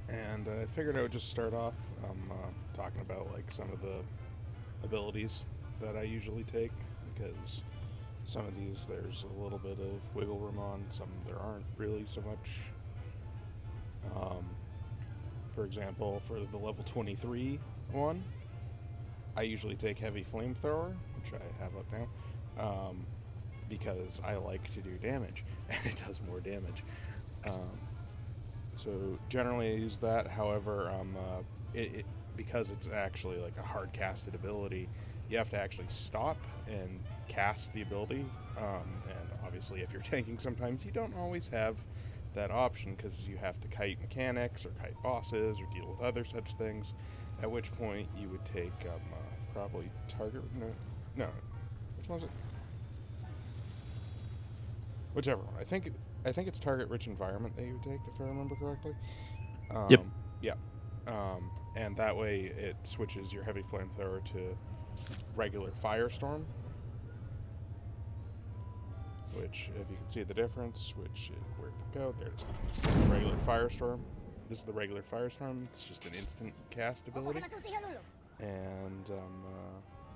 And I figured I would just start off talking about like some of the abilities that I usually take because some of these there's a little bit of wiggle room on, some there aren't really so much. Um, for example, for the level 23 one, I usually take heavy flamethrower, which I have up now, because I like to do damage, and it does more damage. Um, so generally I use that. However, because it's actually like a hard casted ability, you have to actually stop and cast the ability. And obviously, if you're tanking, sometimes you don't always have that option because you have to kite mechanics or kite bosses or deal with other such things. At which point you would take probably target. No, which one was it? Whichever one. I think it's target rich environment that you would take if I remember correctly. Yep. Yeah. And that way it switches your heavy flamethrower to regular firestorm, which if you can see the difference, where'd it go? There it is. Regular firestorm. This is the regular firestorm. It's just an instant cast ability, and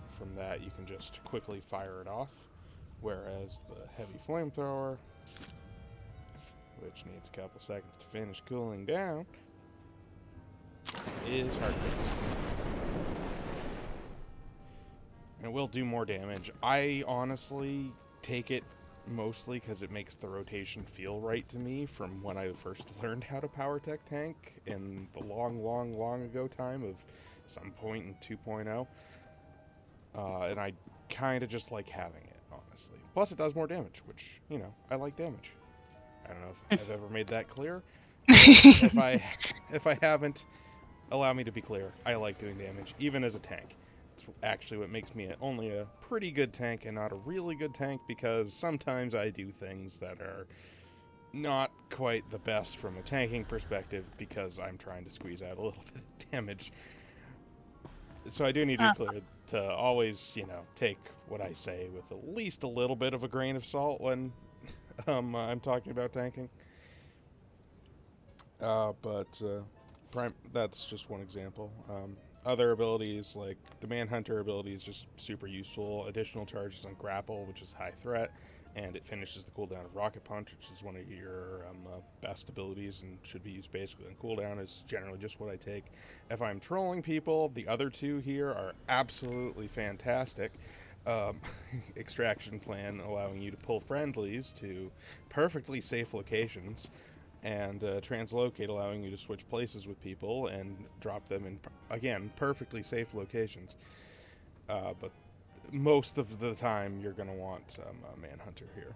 from that you can just quickly fire it off. Whereas the heavy flamethrower, which needs a couple seconds to finish cooling down, is hard based. And it will do more damage. I honestly take it mostly because it makes the rotation feel right to me from when I first learned how to power tech tank in the long ago time of some point in 2.0. And I kind of just like having it, honestly. Plus, it does more damage, which, I like damage. I don't know if I've ever made that clear, but if I haven't, allow me to be clear. I like doing damage, even as a tank. It's actually what makes me only a pretty good tank and not a really good tank because sometimes I do things that are not quite the best from a tanking perspective because I'm trying to squeeze out a little bit of damage. So I do need to be Uh, clear to always, take what I say with at least a little bit of a grain of salt when I'm talking about tanking. But that's just one example. Other abilities like the Manhunter ability is just super useful. Additional charges on Grapple, which is high threat, and it finishes the cooldown of Rocket Punch, which is one of your best abilities and should be used basically on cooldown. Is generally just what I take. If I'm trolling people, the other two here are absolutely fantastic. Um, Extraction Plan allowing you to pull friendlies to perfectly safe locations and translocate, allowing you to switch places with people and drop them in, again, perfectly safe locations. But most of the time, you're going to want a Manhunter here.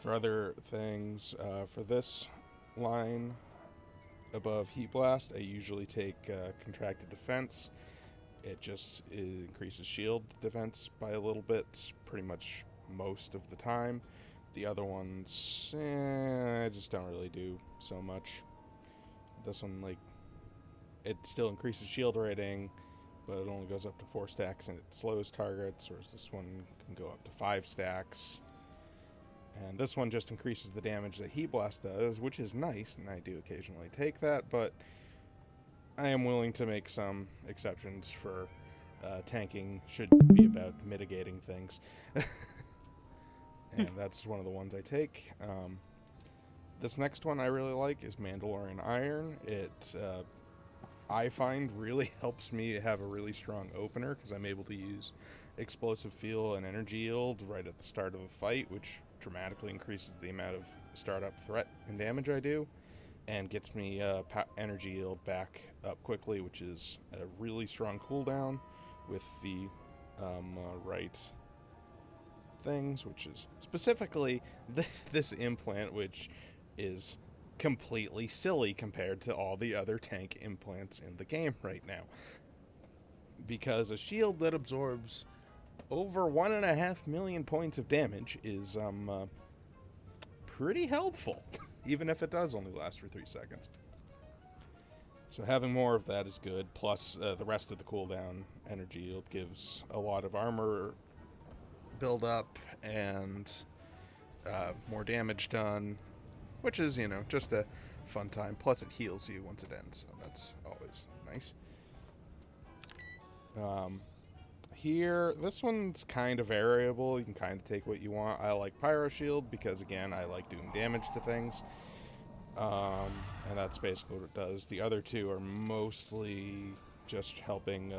For other things, for this line above Heat Blast, I usually take Contracted Defense. It increases shield defense by a little bit, pretty much most of the time. The other ones, I just don't really do so much. This one, like, it still increases shield rating, but it only goes up to 4 stacks and it slows targets, whereas this one can go up to 5 stacks. And this one just increases the damage that Heat Blast does, which is nice, and I do occasionally take that, but I am willing to make some exceptions for tanking should be about mitigating things. And that's one of the ones I take. This next one I really like is Mandalorian Iron. It I find really helps me have a really strong opener because I'm able to use explosive fuel and energy yield right at the start of a fight, which dramatically increases the amount of startup threat and damage I do, and gets me energy yield back up quickly, which is a really strong cooldown with the right things, which is specifically this implant, which is completely silly compared to all the other tank implants in the game right now. Because a shield that absorbs over 1.5 million points of damage is pretty helpful, even if it does only last for 3 seconds. So having more of that is good. Plus, the rest of the cooldown energy yield gives a lot of armor build up and more damage done, which is, just a fun time. Plus, it heals you once it ends, so that's always nice. Here, this one's kind of variable. You can kind of take what you want. I like Pyro Shield because, again, I like doing damage to things. And that's basically what it does. The other two are mostly just helping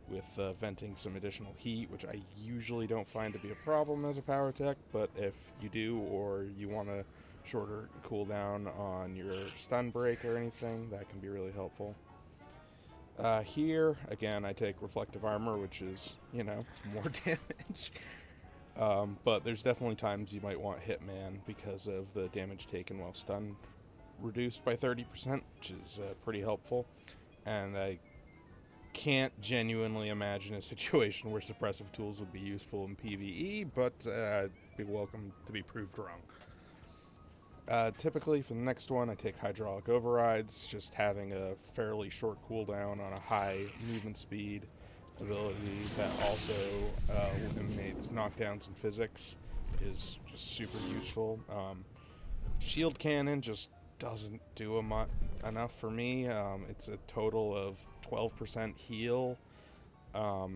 with venting some additional heat, which I usually don't find to be a problem as a power tech, but if you do, or you want a shorter cooldown on your stun break or anything, that can be really helpful. Here, again, I take reflective armor, which is, more damage. But there's definitely times you might want Hitman because of the damage taken while stunned reduced by 30%, which is pretty helpful. And I can't genuinely imagine a situation where suppressive tools would be useful in PvE, but I'd be welcome to be proved wrong. Typically, for the next one, I take hydraulic overrides. Just having a fairly short cooldown on a high movement speed ability that also eliminates knockdowns and physics is just super useful. Shield cannon just doesn't do enough for me. It's a total of 12% heal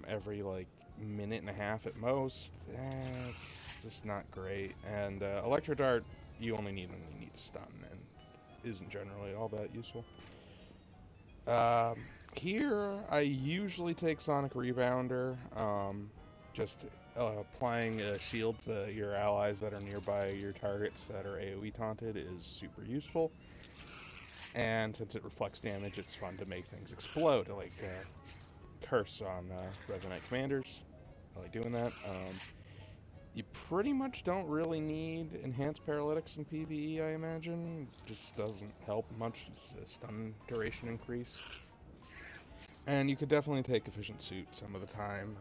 every minute and a half at most. It's just not great. And Electro Dart, you only need when you need to stun, and isn't generally all that useful. Here, I usually take Sonic Rebounder. Just applying a shield to your allies that are nearby your targets that are AoE taunted is super useful. And since it reflects damage, it's fun to make things explode, like Curse on Resonate Commanders. I like doing that. You pretty much don't really need enhanced paralytics in PvE, I imagine. It just doesn't help much. It's a stun duration increase. And you could definitely take Efficient Suit some of the time.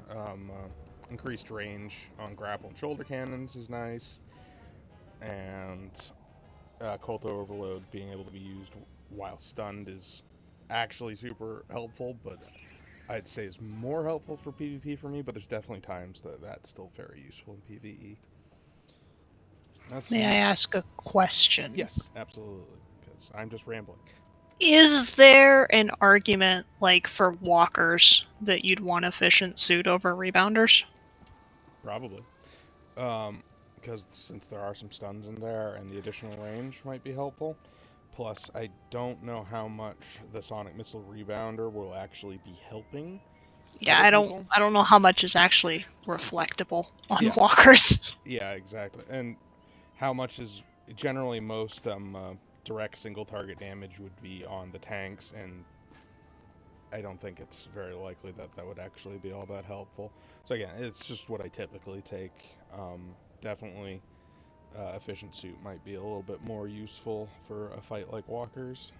Increased range on grapple and shoulder cannons is nice. And Cult Overload being able to be used while stunned is actually super helpful, but I'd say is more helpful for PvP for me, but there's definitely times that that's still very useful in PvE. May I ask a question? Yes, absolutely, because I'm just rambling. Is there an argument, for walkers, that you'd want Efficient Suit over Rebounders? Probably. Because since there are some stuns in there, and the additional range might be helpful. Plus, I don't know how much the Sonic Missile Rebounder will actually be helping. Yeah, I don't know how much is actually reflectable on walkers. Yeah, exactly. And how much is generally most direct single target damage would be on the tanks, and I don't think it's very likely that that would actually be all that helpful. So again, it's just what I typically take. Definitely Efficient Suit might be a little bit more useful for a fight like walkers,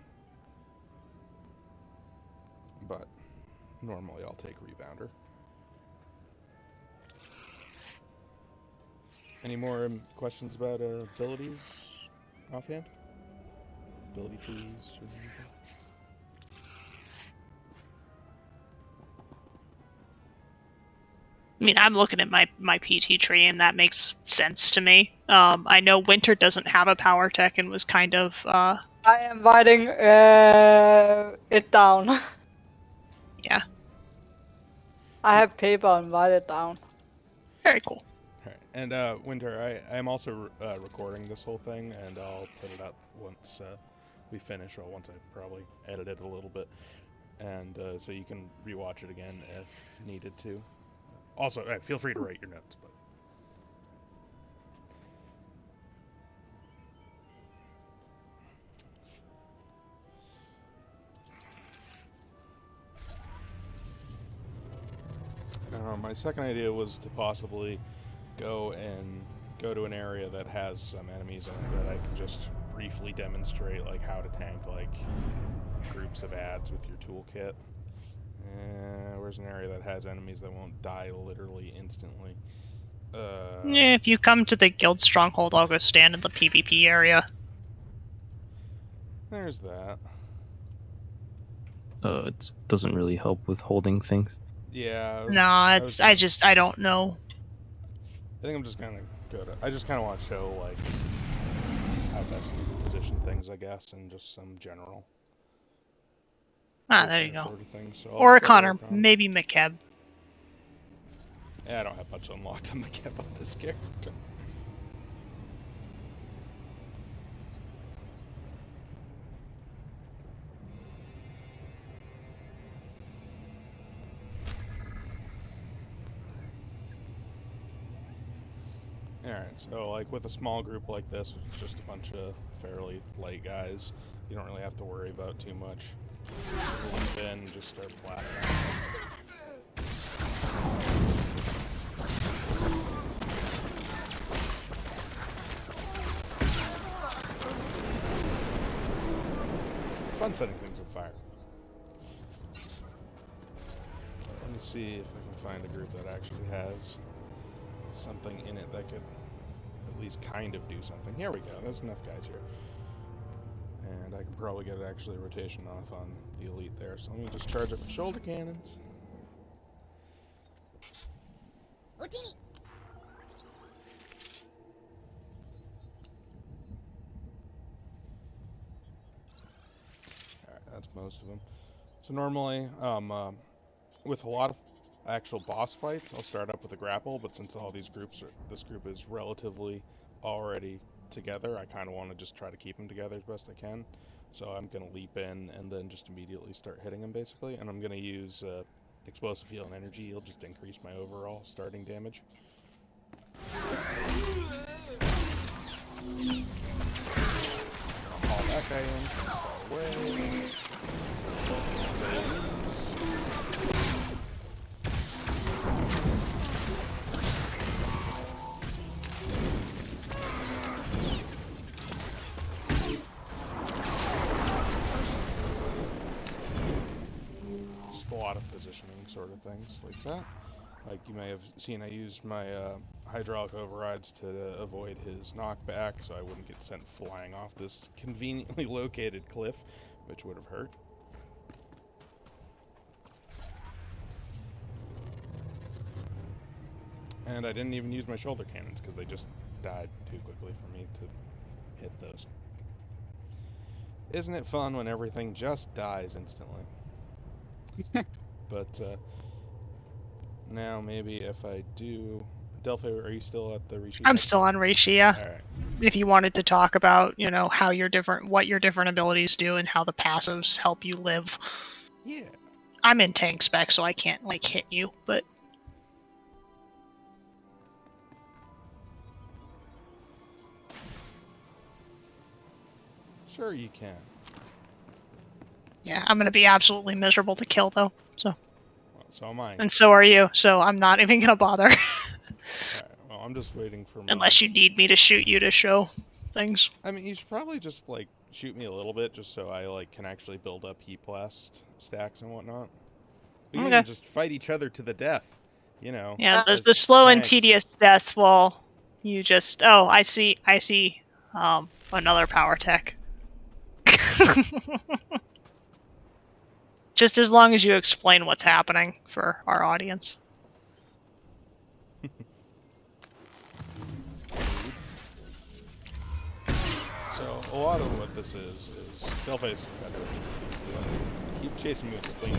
but normally I'll take Rebounder. Any more questions about abilities offhand? Ability trees or anything? I mean, I'm looking at my PT tree, and that makes sense to me. I know Winter doesn't have a power tech and was kind of... I am writing it down. Yeah. I have paper and write it down. Very cool. Alright, and Winter, I'm also recording this whole thing, and I'll put it up once we finish, or once I probably edit it a little bit, and so you can rewatch it again if needed to. Also, feel free to write your notes, but... my second idea was to possibly go to an area that has some enemies in it that I can just briefly demonstrate how to tank groups of ads with your toolkit. Where's an area that has enemies that won't die literally instantly? If you come to the guild stronghold, I'll go stand in the PvP area. There's that. It doesn't really help with holding things. Yeah. No, I don't know. I think I'm just gonna go to... I just kind of want to show, how best to position things, I guess, and just some general. There you go. Sort of thing. So Or Connor, maybe McKeb. Yeah, I don't have much unlocked on McKeb on this character. Alright, so like with a small group like this, it's just a bunch of fairly light guys, you don't really have to worry about too much. Leap in and just start blasting. It's fun setting things on fire. Let me see if I can find a group that actually has something in it that could at least kind of do something. Here we go, there's enough guys here. And I can probably get actually a rotation off on the elite there, so let me just charge up the shoulder cannons. Alright, that's most of them. So normally, with a lot of actual boss fights, I'll start up with a grapple, but since all these groups this group is relatively already together, I kind of want to just try to keep them together as best I can. So I'm going to leap in and then just immediately start hitting them basically, and I'm going to use explosive heal and energy heal just to increase my overall starting damage. I'll haul that guy in, far away. Sort of things like that. Like you may have seen, I used my hydraulic overrides to avoid his knockback so I wouldn't get sent flying off this conveniently located cliff, which would have hurt. And I didn't even use my shoulder cannons because they just died too quickly for me to hit those. Isn't it fun when everything just dies instantly? But now maybe if I do... Delphi, are you still at the Rishi? I'm still on Rishi, yeah. Alright. If you wanted to talk about, you know, how what your different abilities do and how the passives help you live. Yeah. I'm in tank spec, so I can't, like, hit you, but... Sure you can. Yeah, I'm gonna be absolutely miserable to kill, though, so... Well, so am I. And so are you, so I'm not even gonna bother. Alright, well, I'm just waiting for my... Unless you need me to shoot you to show things. I mean, you should probably just, like, shoot me a little bit just so I, like, can actually build up heat blast stacks and whatnot. We can even just fight each other to the death, you know. Yeah, the slow and tedious death while you just... Oh, I see, another power tech. Just as long as you explain what's happening for our audience. So, a lot of what this is Delphi's better. Keep chasing me with the fleet.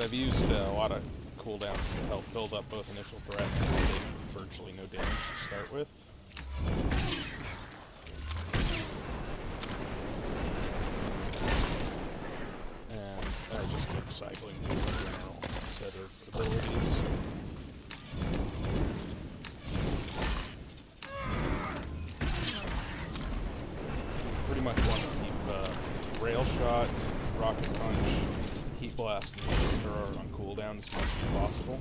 I've used a lot of cooldowns to help build up both initial threat and virtually no damage to start with. And I just keep cycling through the general set of abilities. Pretty much want to keep rail shot, rocket punch, heat blast, and SWTOR on cooldown as much as possible.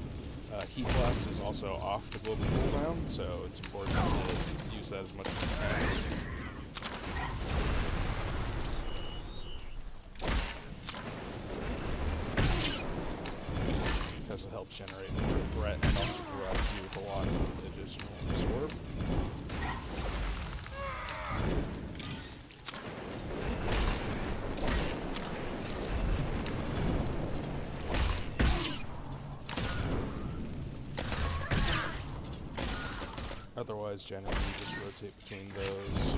Heat blast is also off the global cooldown, so it's important to use that as much as you can. Because it helps generate more threat and also provides you with a lot of additional absorb. otherwise, generally, you just rotate between those.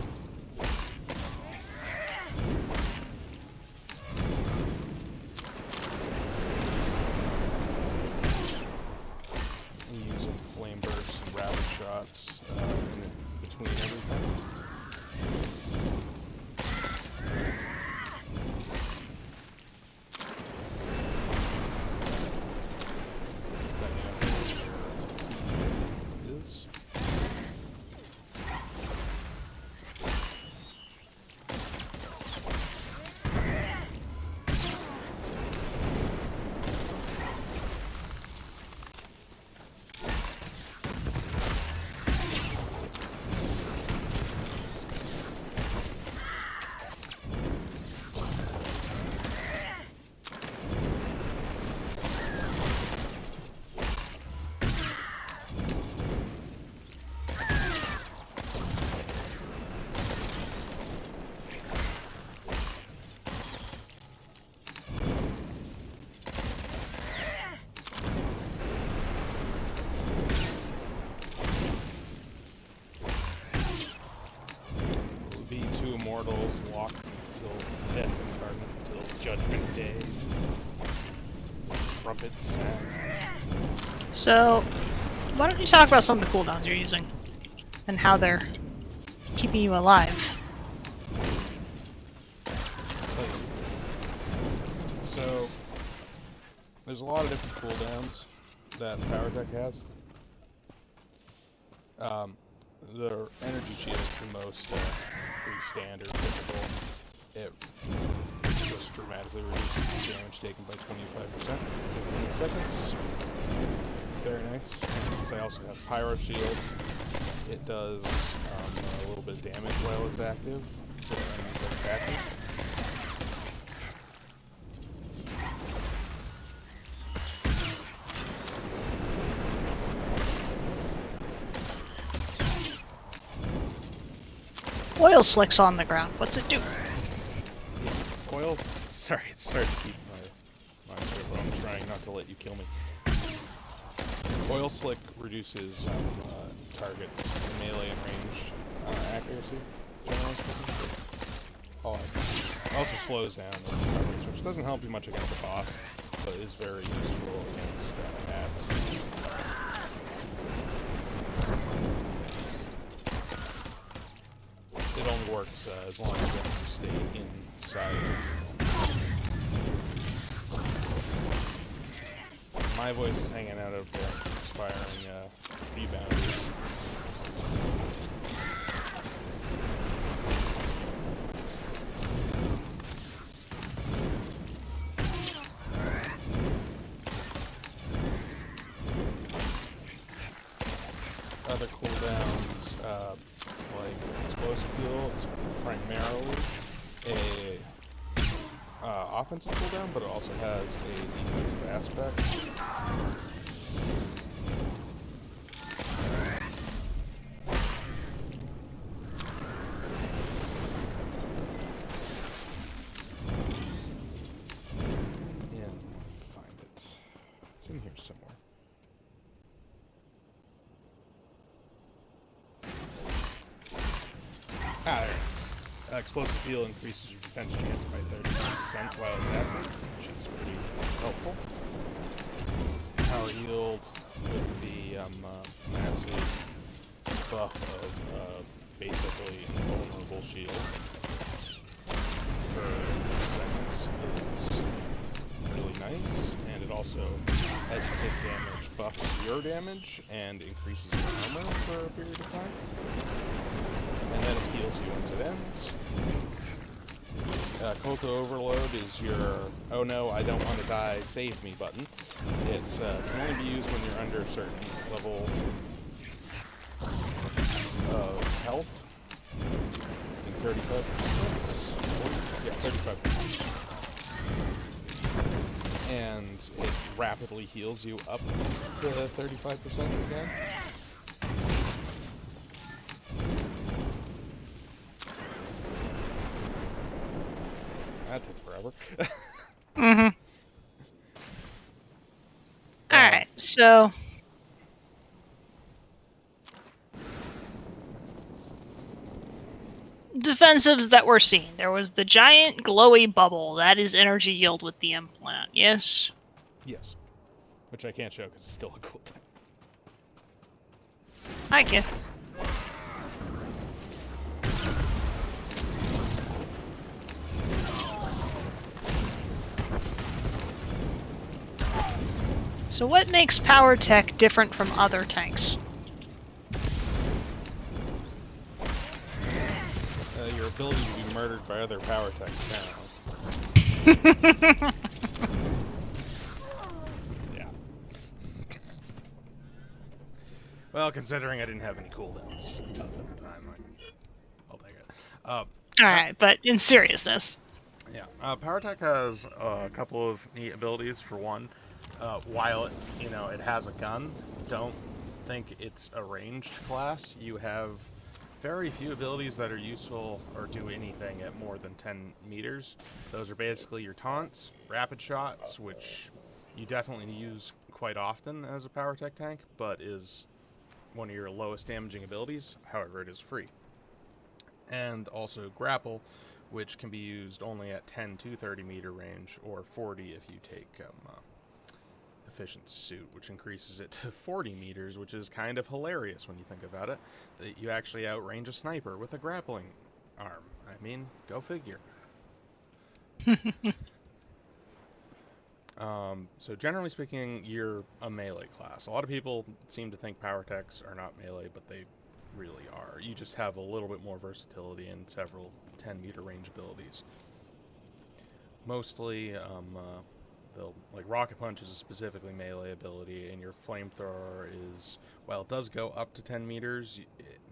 And using flame bursts and rapid shots in between everything. Immortals locked until death incarnate, until Judgment Day. Trumpets sound. So, why don't you talk about some of the cooldowns you're using? And how they're keeping you alive? So, there's a lot of different cooldowns that Power Tech has. The energy shield is the most pretty standard, typical. It just dramatically reduces damage taken by 25% for 15 seconds. Very nice. And since I also have Pyro Shield, it does a little bit of damage while it's active, so enemies are attacking. Oil slicks on the ground. What's it do? Yeah, oil. Sorry, it's hard to keep my mind straight, but I'm trying not to let you kill me. Oil slick reduces targets melee and ranged accuracy, generally speaking. Also slows down the targets, which doesn't help you much against the boss, but is very useful against ads. It only works as long as you stay inside. My voice is hanging out of there, expiring rebounders. Other cooldowns, like explosive fuel, is primarily a offensive cooldown, but it also has a defensive aspect. And find it. It's in here somewhere. Ah, there. Explosive fuel increases your defense chance by 30% while it's active, which is pretty helpful. Power yield with the massive buff of basically invulnerable shield for seconds is really nice, and it also, as you take damage, buffs your damage and increases your armor for a period of time. And then it heals you once it ends. Coco Overload is your, oh no, I don't want to die, save me button. It can only be used when you're under a certain level of health. I think 35%? Yeah, 35%. And it rapidly heals you up to 35% again. That took forever. Mm-hmm. Alright, so... defensives that we're seeing. There was the giant glowy bubble. That is energy yield with the implant, yes? Yes. Which I can't show because it's still a cooldown. I can. So what makes power tech different from other tanks? Your ability to be murdered by other power techs, apparently. Yeah. Well, considering I didn't have any cooldowns up at the time, I'll take it. Alright, but in seriousness. Yeah, power tech has a couple of neat abilities. For one, while it has a gun, don't think it's a ranged class. You have very few abilities that are useful or do anything at more than 10 meters. Those are basically your taunts, rapid shots, which you definitely use quite often as a power tech tank, but is one of your lowest damaging abilities. However, it is free. And also grapple, which can be used only at 10 to 30 meter range, or 40 if you take efficient suit, which increases it to 40 meters, which is kind of hilarious when you think about it, that you actually outrange a sniper with a grappling arm. I mean, go figure. So generally speaking, you're a melee class. A lot of people seem to think power techs are not melee, but they really are. You just have a little bit more versatility and several 10 meter range abilities. Mostly, like Rocket Punch is a specifically melee ability, and your Flamethrower is, while it does go up to 10 meters,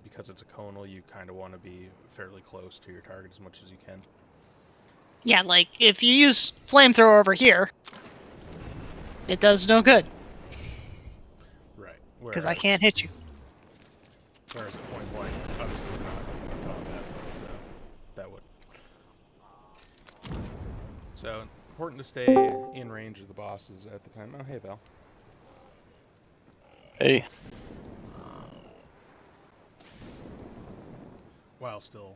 because it's a conal, you kind of want to be fairly close to your target as much as you can. Yeah, like, if you use Flamethrower over here, it does no good. Right. Because I can't hit you. Whereas at point blank, obviously we're not in combat, so that would. So, important to stay in range of the bosses at the time. Oh, hey, Val. Hey. While still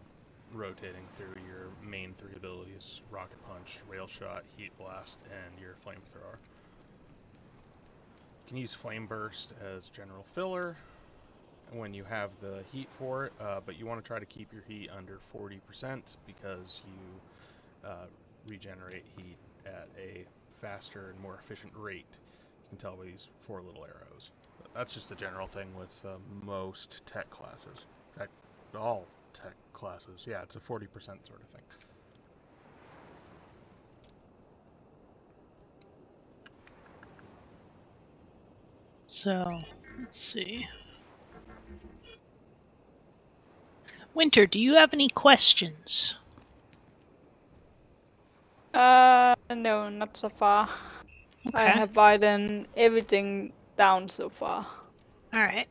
rotating through your main three abilities: Rocket Punch, Rail Shot, Heat Blast, and your Flamethrower. You can use Flame Burst as general filler when you have the heat for it, but you want to try to keep your heat under 40% because you regenerate heat at a faster and more efficient rate. You can tell by these 4 little arrows. But that's just a general thing with most tech classes. In fact, all tech classes. Yeah, it's a 40% sort of thing. So, let's see. Winter, do you have any questions? No, not so far. Okay. I have written everything down so far. Alright.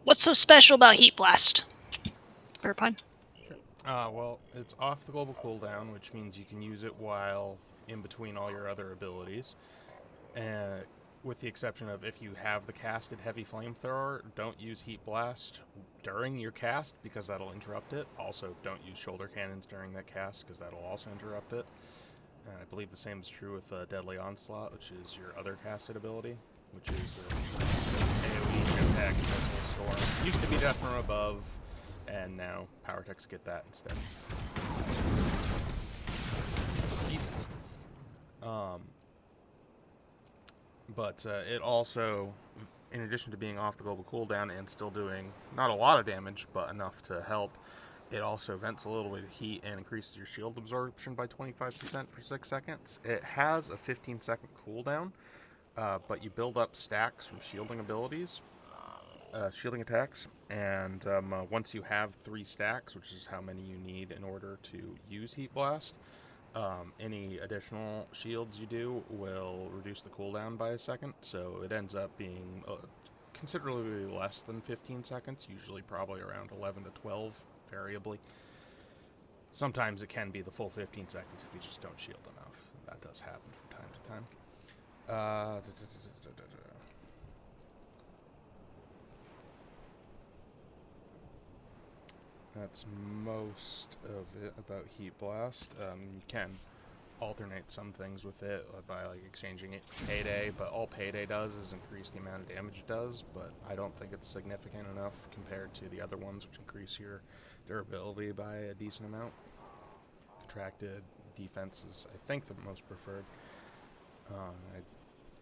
What's so special about Heat Blast? Pun? Sure. Well, it's off the global cooldown, which means you can use it while in between all your other abilities. With the exception of if you have the casted heavy flamethrower, don't use Heat Blast during your cast because that'll interrupt it. Also, don't use shoulder cannons during that cast because that'll also interrupt it. And I believe the same is true with Deadly Onslaught, which is your other casted ability, which is AoE, Impact, Missile, Storm. Used to be Death from Above, and now power techs get that instead. Jesus. But it also, in addition to being off the global cooldown and still doing not a lot of damage, but enough to help, it also vents a little bit of heat and increases your shield absorption by 25% for 6 seconds. It has a 15-second cooldown, but you build up stacks from shielding abilities, shielding attacks, and once you have 3 stacks, which is how many you need in order to use Heat Blast, any additional shields you do will reduce the cooldown by a second, so it ends up being considerably less than 15 seconds, usually probably around 11 to 12, variably. Sometimes it can be the full 15 seconds if you just don't shield enough. That does happen from time to time. that's most of it about Heat Blast. You can alternate some things with it by like exchanging it for Payday, but all Payday does is increase the amount of damage it does, but I don't think it's significant enough compared to the other ones, which increase your durability by a decent amount. Contracted defense is, I think, the most preferred.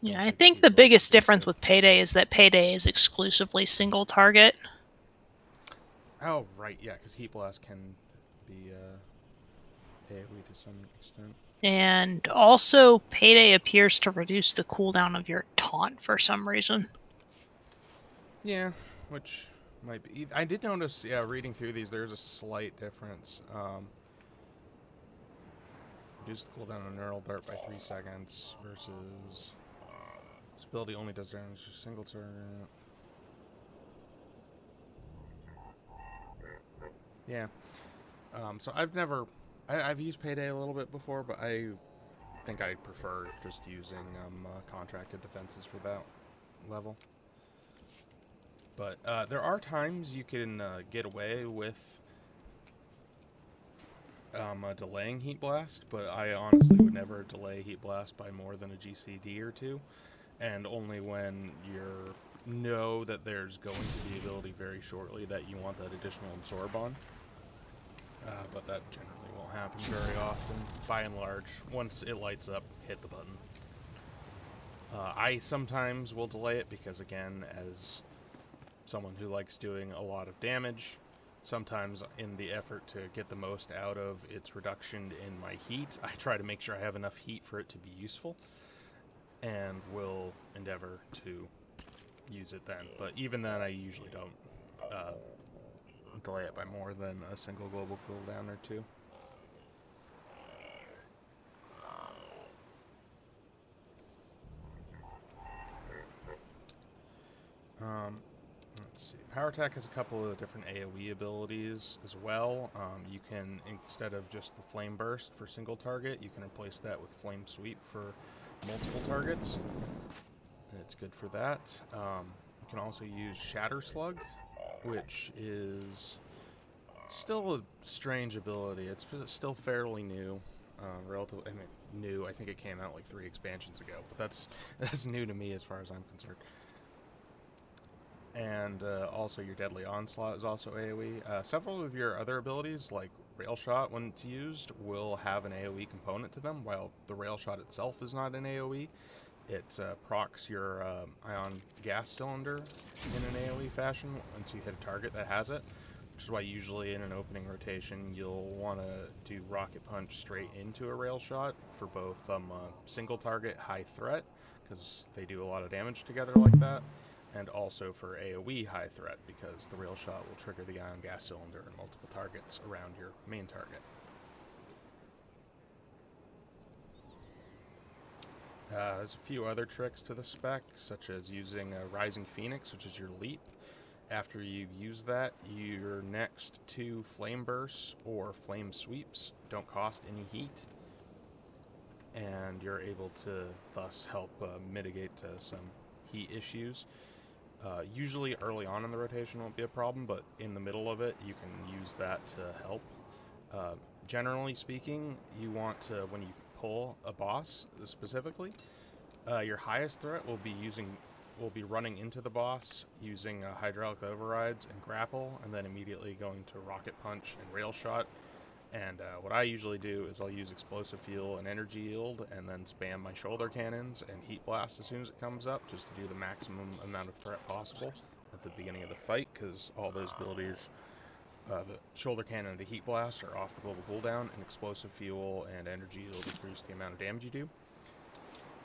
I think the Heat Blast biggest is difference good. with Payday is that Payday is exclusively single target. Oh, right, yeah, because Heat Blast can be AoE to some extent. And also, Payday appears to reduce the cooldown of your taunt for some reason. Yeah, which might be... I did notice, yeah, reading through these, there's a slight difference. Reduce the cooldown on Neural Dart by 3 seconds versus... This ability only does damage to a single target. Yeah. So I've used Payday a little bit before, but I think I prefer just using contracted defenses for that level. But there are times you can get away with delaying Heat Blast, but I honestly would never delay Heat Blast by more than a GCD or two, and only when you know that there's going to be ability very shortly that you want that additional absorb on. But that generally won't happen very often. By and large, once it lights up, hit the button. I sometimes will delay it because, again, as someone who likes doing a lot of damage, sometimes in the effort to get the most out of its reduction in my heat, I try to make sure I have enough heat for it to be useful, and will endeavor to use it then. But even then, I usually don't delay it by more than a single global cooldown or two. Let's see. Power Attack has a couple of different AoE abilities as well. You can, instead of just the Flame Burst for single target, you can replace that with Flame Sweep for multiple targets. And it's good for that. You can also use Shatter Slug, which is still a strange ability. It's still fairly new. Relatively, I mean, new. I think it came out like 3 expansions ago, but that's new to me as far as I'm concerned. And also your Deadly Onslaught is also AoE. Several of your other abilities, like Rail Shot, when it's used, will have an AoE component to them, while the Rail Shot itself is not an AoE. It procs your ion gas cylinder in an AoE fashion once you hit a target that has it, which is why usually in an opening rotation you'll want to do Rocket Punch straight into a Rail Shot for both single target high threat, because they do a lot of damage together like that, and also for AoE high threat, because the Rail Shot will trigger the ion gas cylinder and multiple targets around your main target. There's a few other tricks to the spec, such as using a Rising Phoenix, which is your leap. After you've used that, your next 2 Flame Bursts or Flame Sweeps don't cost any heat, and you're able to thus help mitigate some heat issues. Usually early on in the rotation won't be a problem, but in the middle of it, you can use that to help. Generally speaking, you want to, when you pull a boss specifically, your highest threat will be running into the boss using hydraulic overrides and grapple, and then immediately going to rocket punch and rail shot. And what I usually do is I'll use explosive fuel and energy yield, and then spam my shoulder cannons and heat blast as soon as it comes up, just to do the maximum amount of threat possible at the beginning of the fight, because all those abilities, the shoulder cannon and the heat blast, are off the global cooldown, and explosive fuel and energy yield decrease the amount of damage you do.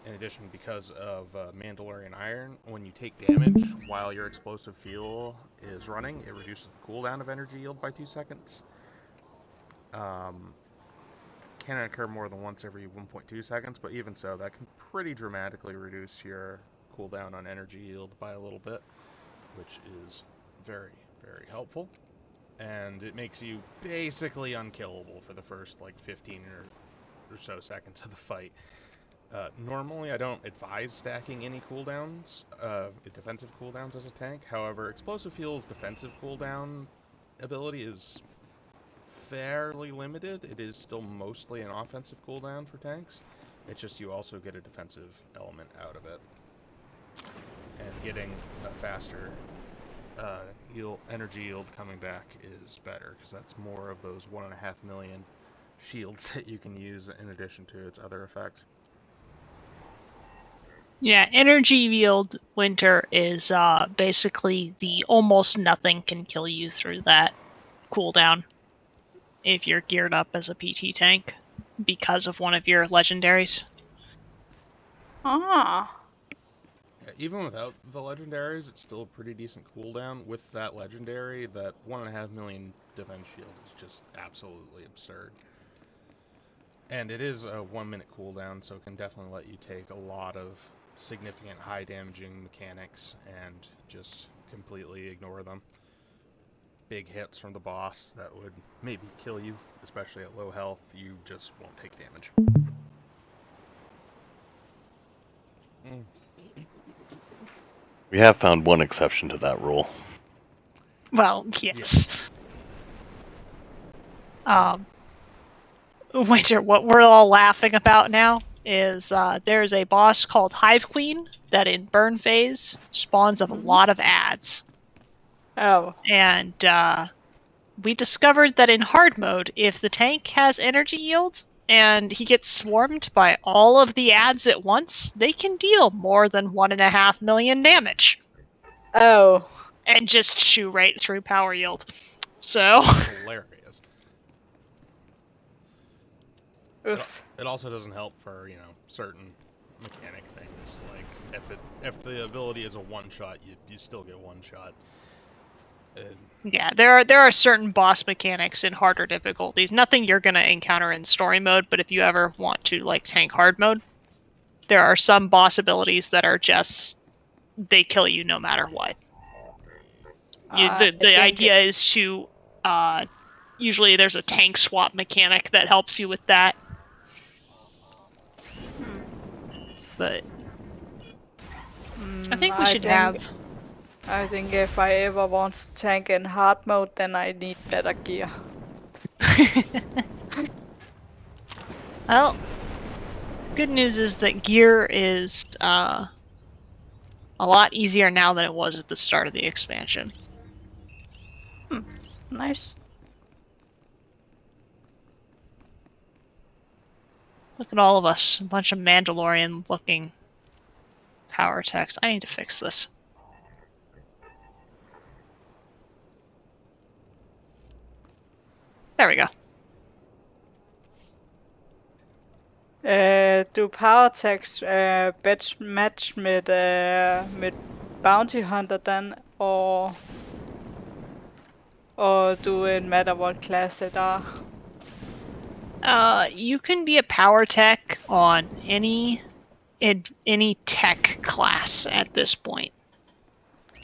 In addition, because of Mandalorian Iron, when you take damage while your explosive fuel is running, it reduces the cooldown of energy yield by 2 seconds. Can occur more than once every 1.2 seconds, but even so, that can pretty dramatically reduce your cooldown on energy yield by a little bit, which is very, very helpful. And it makes you basically unkillable for the first like 15 or so seconds of the fight. Normally, I don't advise stacking any cooldowns, defensive cooldowns as a tank. However, Explosive Fuel's defensive cooldown ability is fairly limited. It is still mostly an offensive cooldown for tanks. It's just you also get a defensive element out of it. And getting a faster energy yield coming back is better, because that's more of those 1.5 million shields that you can use in addition to its other effects. Yeah, energy yield winter is basically the almost nothing can kill you through that cooldown if you're geared up as a PT tank because of one of your legendaries. Ah. Yeah, even without the legendaries, it's still a pretty decent cooldown. With that legendary, that 1.5 million defense shield is just absolutely absurd. And it is a 1 minute cooldown, so it can definitely let you take a lot of significant high damaging mechanics and just completely ignore them. Big hits from the boss that would maybe kill you, especially at low health, you just won't take damage. We have found one exception to that rule. Well, yes. Winter, what we're all laughing about now is there's a boss called Hive Queen that in burn phase spawns up a lot of ads. Oh. And we discovered that in hard mode, if the tank has energy yield and he gets swarmed by all of the ads at once, they can deal more than 1.5 million damage. Oh. And just chew right through power yield. So Hilarious. Oof. It also doesn't help for, certain mechanic things. Like, if the ability is a one-shot, you still get one shot. Yeah, there are certain boss mechanics in harder difficulties. Nothing you're gonna encounter in story mode, but if you ever want to like tank hard mode, there are some boss abilities that are just they kill you no matter what. The idea is to usually there's a tank swap mechanic that helps you with that. But I think we should have. I think if I ever want to tank in hard mode, then I need better gear. Well, good news is that gear is a lot easier now than it was at the start of the expansion. Nice. Look at all of us, a bunch of Mandalorian-looking power techs. I need to fix this. There we go. Du power techs best match med Bounty Hunter then, or do it matter what class it are? You can be a power tech on any tech class at this point.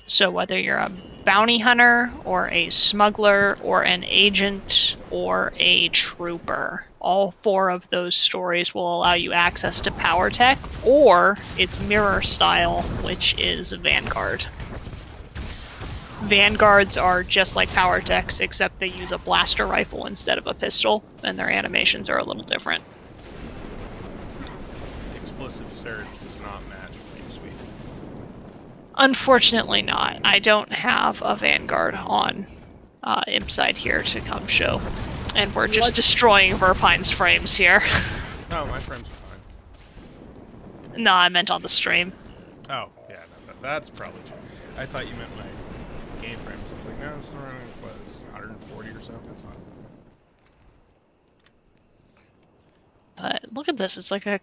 So whether you're a bounty hunter or a smuggler or an agent or a trooper, all 4 of those stories will allow you access to power tech or its mirror style, which is Vanguard. Vanguards are just like power techs, except they use a blaster rifle instead of a pistol, and their animations are a little different. Explosive surge does not match Flame Sweep. Unfortunately not. I don't have a Vanguard on Impside here to come show. And we're just destroying Verpine's frames here. No, my frames are fine. No, I meant on the stream. Oh, yeah, no, that's probably true. I thought you meant my game frames. It's like, no, it's around, 140 or so? That's fine. But look at this. It's like a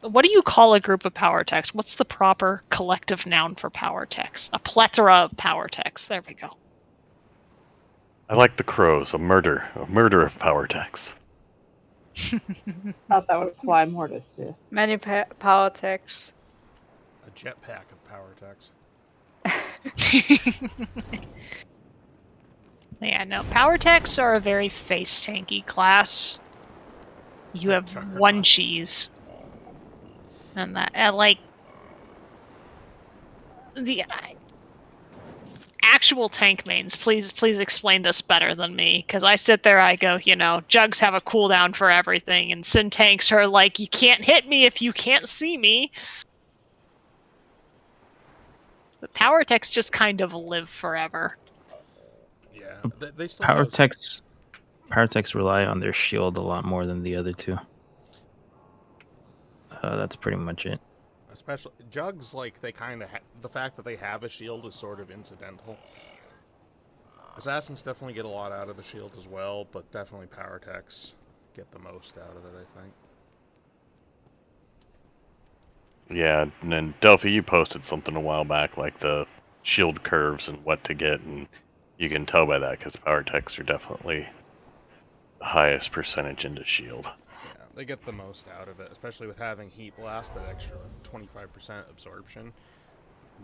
what do you call a group of power techs? What's the proper collective noun for power techs? A plethora of power techs. There we go. I like the crows. A murder of power techs. Thought that would apply more to Sith. Many power techs. A jetpack of power techs. Yeah, no. Power techs are a very face tanky class. You have one cheese. And that, actual tank mains, please explain this better than me, because I sit there, I go, jugs have a cooldown for everything, and Sin tanks are like, you can't hit me if you can't see me. But power techs just kind of live forever. Yeah, they still Power have. techs rely on their shield a lot more than the other two. That's pretty much it. Especially jugs, like they kind of the fact that they have a shield is sort of incidental. Assassins definitely get a lot out of the shield as well, but definitely power techs get the most out of it, I think. Yeah, and then Delphi, you posted something a while back, like the shield curves and what to get, and you can tell by that because power techs are definitely the highest percentage into shield. Yeah, they get the most out of it, especially with having Heat Blast, that extra 25% absorption.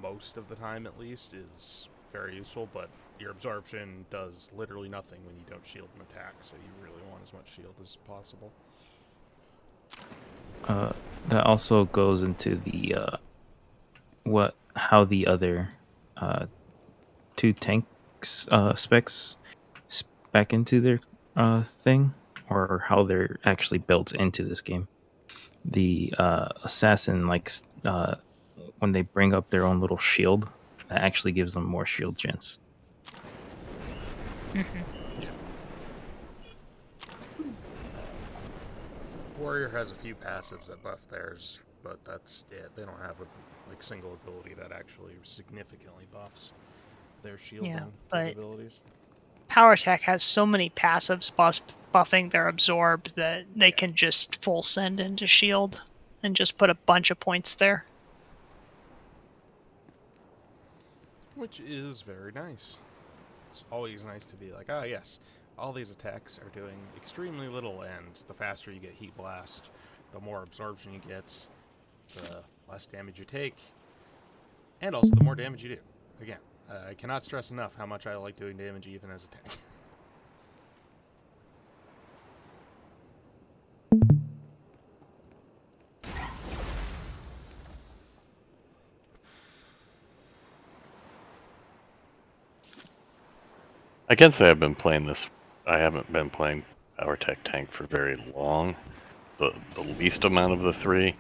Most of the time, at least, is very useful, but your absorption does literally nothing when you don't shield an attack, so you really want as much shield as possible. That also goes into the how the other two tanks specs spec into their thing, or how they're actually built into this game. The assassin likes when they bring up their own little shield, that actually gives them more shield chance. Warrior has a few passives that buff theirs, but that's it. They don't have a single ability that actually significantly buffs their shielding but capabilities. Power tech has so many passives buffing their absorb that they can just full send into shield and just put a bunch of points there. Which is very nice. It's always nice to be like, ah, yes, all these attacks are doing extremely little, and the faster you get Heat Blast, the more absorption you get, the less damage you take, and also the more damage you do. Again, I cannot stress enough how much I like doing damage even as a tank. I can say I've been playing this. I haven't been playing Power Tech Tank for very long, the least amount of the three,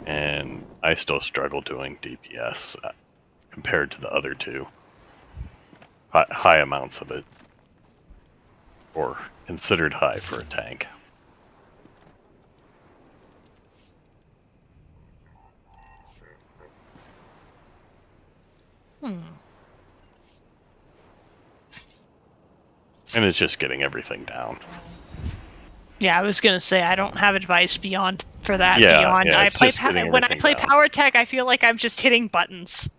and I still struggle doing DPS compared to the other two. High amounts of it, or considered high for a tank. And it's just getting everything down. Yeah, I was gonna say I don't have advice beyond for that. Yeah, beyond yeah, I it's play just getting when I everything play down. power tech, I feel like I'm just hitting buttons.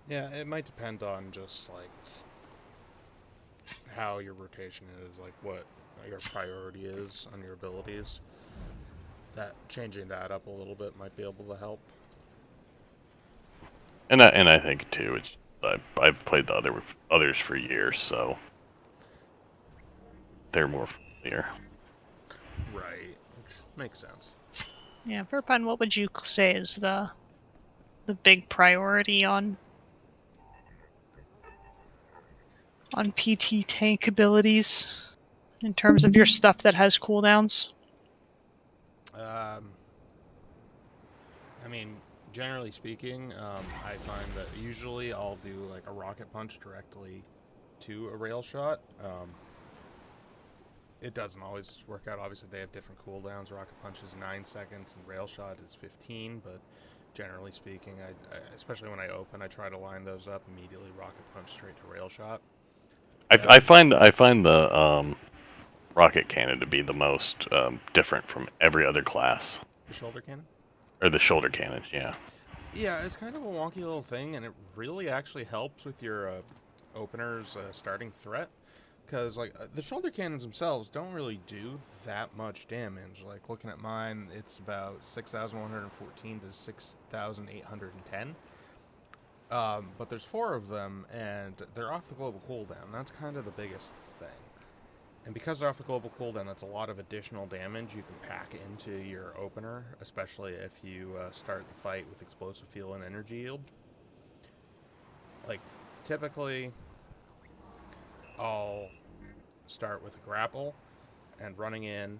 Yeah, it might depend on just like how your rotation is, like what your priority is on your abilities. That changing that up a little bit might be able to help. And I think too, I've played the others for years, so they're more familiar. Right, which makes sense. Yeah, Verpine, what would you say is the big priority on PT tank abilities in terms of your stuff that has cooldowns? I mean, generally speaking, I find that usually I'll do like a rocket punch directly to a rail shot. It doesn't always work out. Obviously, they have different cooldowns. Rocket punch is 9 seconds and rail shot is 15, but generally speaking, I especially when I open, I try to line those up immediately. Rocket punch straight to rail shot. I find the rocket cannon to be the most different from every other class. The shoulder cannon? Or the shoulder cannon, yeah. Yeah, it's kind of a wonky little thing, and it really actually helps with your opener's starting threat. Because, like, the shoulder cannons themselves don't really do that much damage. Like, looking at mine, it's about 6,114 to 6,810. But there's 4 of them, and they're off the global cooldown. That's kind of the biggest thing. And because they're off the global cooldown, that's a lot of additional damage you can pack into your opener, especially if you start the fight with explosive fuel and energy yield. like, typically, I'll start with a grapple and running in,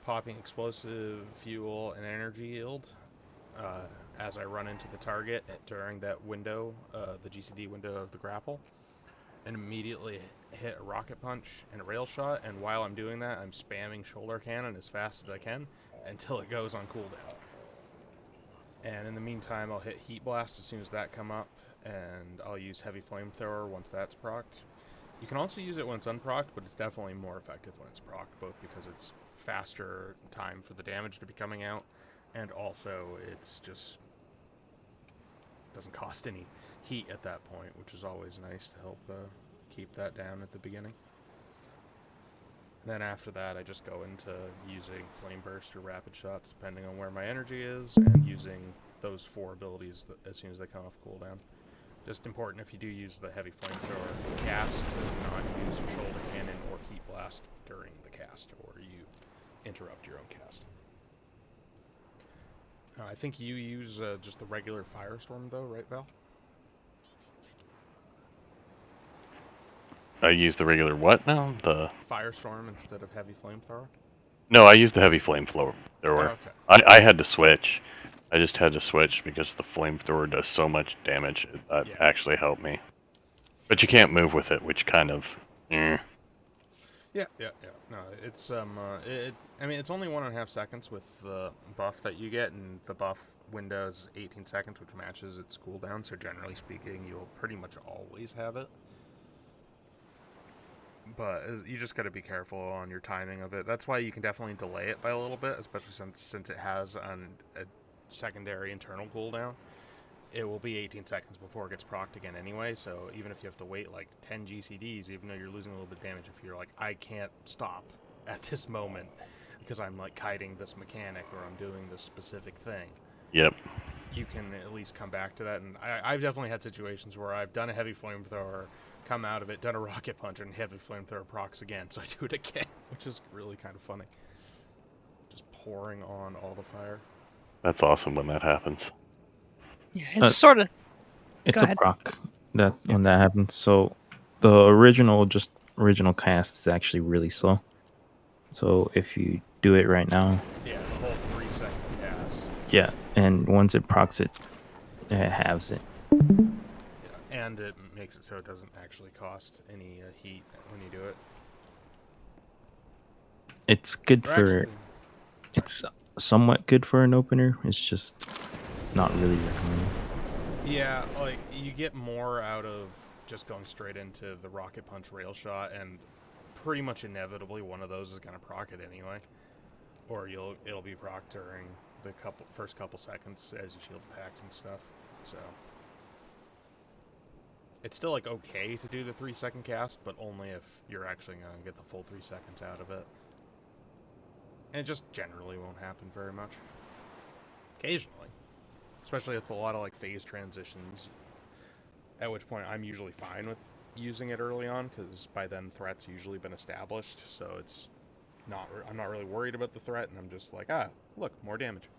popping explosive fuel and energy yield as I run into the target during that window, the GCD window of the grapple, and immediately hit a rocket punch and a rail shot, and while I'm doing that, I'm spamming shoulder cannon as fast as I can until it goes on cooldown. And in the meantime, I'll hit Heat Blast as soon as that come up, and I'll use Heavy Flamethrower once that's procced. You can also use it when it's unprocced, but it's definitely more effective when it's procced, both because it's faster time for the damage to be coming out, and also it's just doesn't cost any heat at that point, which is always nice to help keep that down at the beginning. And then after that, I just go into using Flame Burst or Rapid Shots, depending on where my energy is, and using those 4 abilities as soon as they come off cooldown. Just important if you do use the Heavy Flamethrower cast to not use your Shoulder Cannon or Heat Blast during the cast, or you interrupt your own cast. I think you use just the regular Firestorm though, right, Val? I use the regular what now? The Firestorm instead of Heavy Flamethrower? No, I use the heavy flamethrower. Oh, okay. I had to switch. I just had to switch because the flamethrower does so much damage. That Yeah. actually helped me. But you can't move with it, which kind of. Yeah. No, it's I mean, it's only 1.5 seconds with the buff that you get, and the buff window is 18 seconds, which matches its cooldown. So generally speaking, you'll pretty much always have it. But you just got to be careful on your timing of it. That's why you can definitely delay it by a little bit, especially since it has a secondary internal cooldown. It will be 18 seconds before it gets procced again anyway, so even if you have to wait like 10 GCDs, even though you're losing a little bit of damage, if you're like, I can't stop at this moment because I'm like kiting this mechanic or I'm doing this specific thing. Yep. You can at least come back to that, and I've definitely had situations where I've done a heavy flamethrower, come out of it, done a rocket punch, and heavy flamethrower procs again, so I do it again, which is really kind of funny. Just pouring on all the fire. That's awesome when that happens. Yeah, it's sort of. It's Go a ahead. proc when that happens. So the original cast is actually really slow. So if you do it right now, Yeah, the whole 3-second cast. yeah, and once it procs it halves it. Yeah, and it makes it so it doesn't actually cost any heat when you do it. It's good Or for. actually, It's somewhat good for an opener. It's just not really recommended. yeah, like you get more out of just going straight into the rocket punch rail shot, and pretty much inevitably one of those is gonna proc it anyway, or it'll be proc during the first couple seconds as you shield attacks and stuff. So it's still like okay to do the 3-second cast, but only if you're actually gonna get the full 3 seconds out of it. And it just generally won't happen very much. Occasionally. Especially with a lot of like phase transitions, at which point I'm usually fine with using it early on, because by then threat's usually been established, so I'm not really worried about the threat, and I'm just like, look, more damage.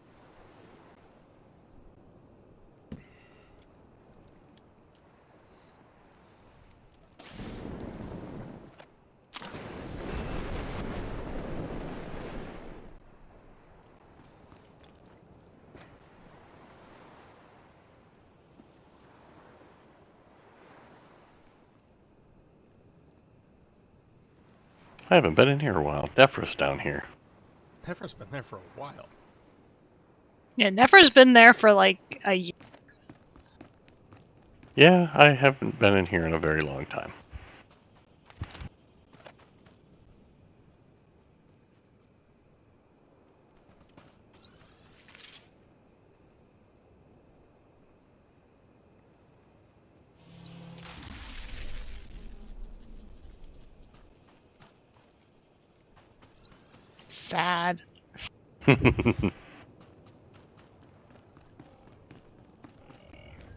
I haven't been in here a while. Defra's down here. Nephra's been there for a while. Yeah, Nephra's been there for like a year. Yeah, I haven't been in here in a very long time. Sad. Alright,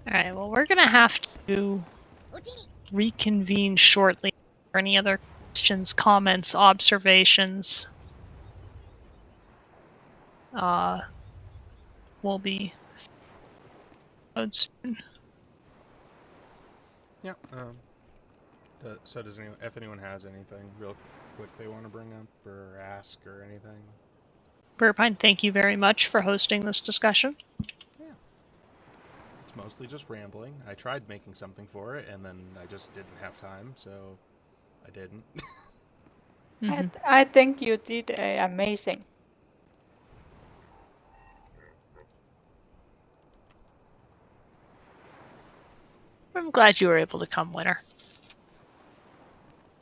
well, we're gonna have to reconvene shortly for any other questions, comments, observations. We'll be out soon. Yeah. So does anyone, if anyone has anything real quick they want to bring up or ask or anything? Burpine, thank you very much for hosting this discussion. Yeah. It's mostly just rambling. I tried making something for it, and then I just didn't have time, so I didn't. Mm-hmm. I think you did amazing. I'm glad you were able to come, Winter.